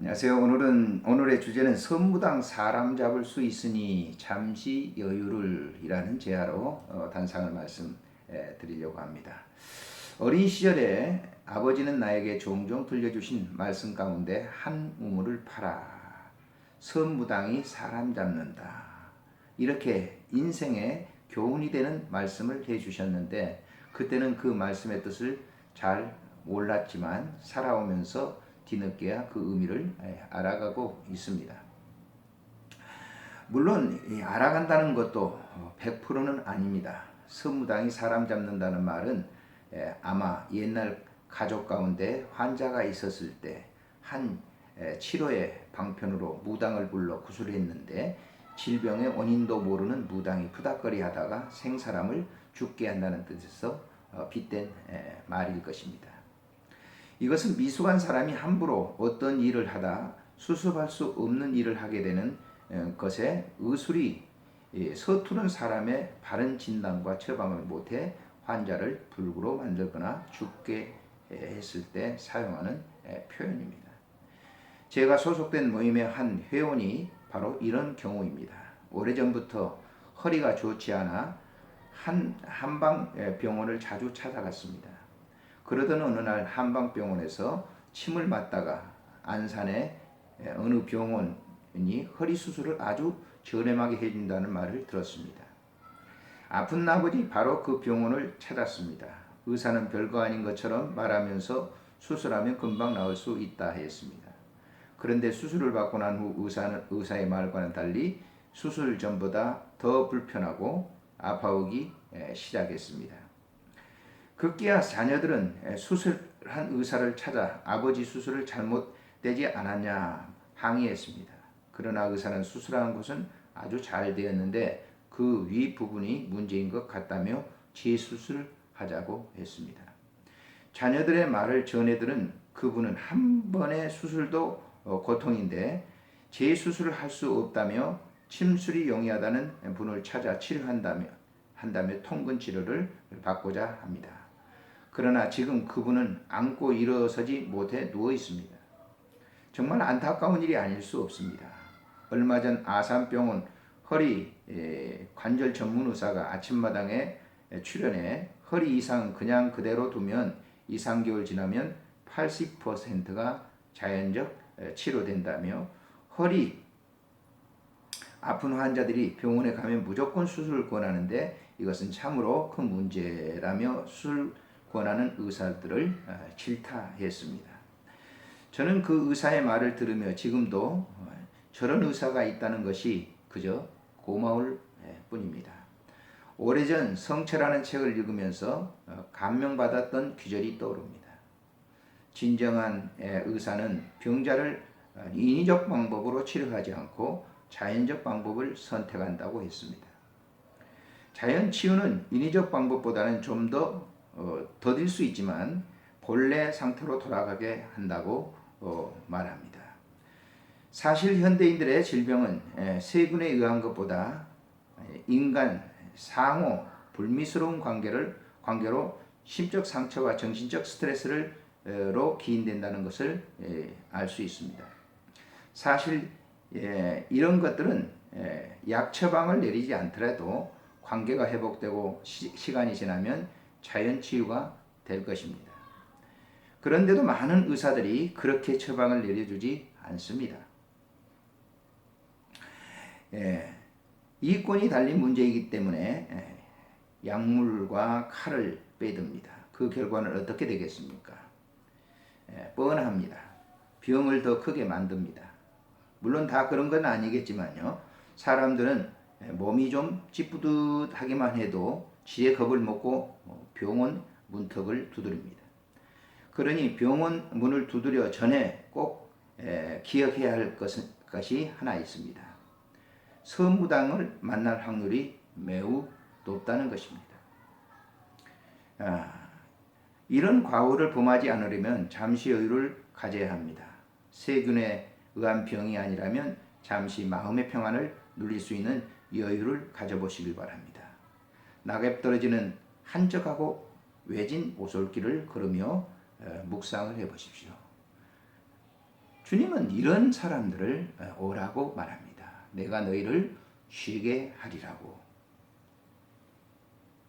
안녕하세요. 오늘의 주제는 선무당 사람 잡을 수 있으니 잠시 여유를 이라는 제야로 단상을 말씀드리려고 합니다. 어린 시절에 아버지는 나에게 종종 들려주신 말씀 가운데 한 우물을 파라. 선무당이 사람 잡는다. 이렇게 인생에 교훈이 되는 말씀을 해주셨는데 그때는 그 말씀의 뜻을 잘 몰랐지만 살아오면서 뒤늦게야 그 의미를 알아가고 있습니다. 물론 알아간다는 것도 100%는 아닙니다. 선무당이 사람 잡는다는 말은 아마 옛날 가족 가운데 환자가 있었을 때 한 치료의 방편으로 무당을 불러 구술을 했는데 질병의 원인도 모르는 무당이 푸닥거리 하다가 생사람을 죽게 한다는 뜻에서 빗댄 말일 것입니다. 이것은 미숙한 사람이 함부로 어떤 일을 하다 수습할 수 없는 일을 하게 되는 것에 의술이 서투른 사람의 바른 진단과 처방을 못해 환자를 불구로 만들거나 죽게 했을 때 사용하는 표현입니다. 제가 소속된 모임의 한 회원이 바로 이런 경우입니다. 오래전부터 허리가 좋지 않아 한방병원을 자주 찾아갔습니다. 그러던 어느 날 한방병원에서 침을 맞다가 안산의 어느 병원이 허리 수술을 아주 저렴하게 해준다는 말을 들었습니다. 아픈 아버지 바로 그 병원을 찾았습니다. 의사는 별거 아닌 것처럼 말하면서 수술하면 금방 나을 수 있다 했습니다. 그런데 수술을 받고 난 후 의사의 말과는 달리 수술 전보다 더 불편하고 아파오기 시작했습니다. 급기야 자녀들은 수술한 의사를 찾아 아버지 수술을 잘못되지 않았냐 항의했습니다. 그러나 의사는 수술한 곳은 아주 잘 되었는데 그 위 부분이 문제인 것 같다며 재수술하자고 했습니다. 자녀들의 말을 전해들은 그분은 한 번의 수술도 고통인데 재수술을 할 수 없다며 침술이 용이하다는 분을 찾아 치료한다며 통근 치료를 받고자 합니다. 그러나 지금 그분은 앉고 일어서지 못해 누워 있습니다. 정말 안타까운 일이 아닐 수 없습니다. 얼마 전 아산병원 허리 관절 전문 의사가 아침마당에 출연해 허리 이상 그냥 그대로 두면 2, 3개월 지나면 80%가 자연적 치료된다며 허리 아픈 환자들이 병원에 가면 무조건 수술을 권하는데 이것은 참으로 큰 문제라며 수술 권하는 의사들을 질타했습니다. 저는 그 의사의 말을 들으며 지금도 저런 의사가 있다는 것이 그저 고마울 뿐입니다. 오래전 성체라는 책을 읽으면서 감명받았던 귀절이 떠오릅니다. 진정한 의사는 병자를 인위적 방법으로 치료하지 않고 자연적 방법을 선택한다고 했습니다. 자연 치유는 인위적 방법보다는 좀 더 더딜 수 있지만 본래 상태로 돌아가게 한다고 말합니다. 사실 현대인들의 질병은 세균에 의한 것보다 인간 상호 불미스러운 관계로 심적 상처와 정신적 스트레스로 기인된다는 것을 알 수 있습니다. 사실 이런 것들은 약 처방을 내리지 않더라도 관계가 회복되고 시간이 지나면 자연 치유가 될 것입니다. 그런데도 많은 의사들이 그렇게 처방을 내려주지 않습니다. 이권이 달린 문제이기 때문에 약물과 칼을 빼듭니다. 그 결과는 어떻게 되겠습니까? 뻔합니다. 병을 더 크게 만듭니다. 물론 다 그런 건 아니겠지만요. 사람들은 몸이 좀 찌뿌듯하기만 해도 지의 겁을 먹고 병원 문턱을 두드립니다. 그러니 병원 문을 두드려 전에 꼭 기억해야 할 것이 하나 있습니다. 선무당을 만날 확률이 매우 높다는 것입니다. 이런 과오를 범하지 않으려면 잠시 여유를 가져야 합니다. 세균에 의한 병이 아니라면 잠시 마음의 평안을 누릴 수 있는 여유를 가져보시길 바랍니다. 낙엽 떨어지는 한적하고 외진 오솔길을 걸으며 묵상을 해보십시오. 주님은 이런 사람들을 오라고 말합니다. 내가 너희를 쉬게 하리라고.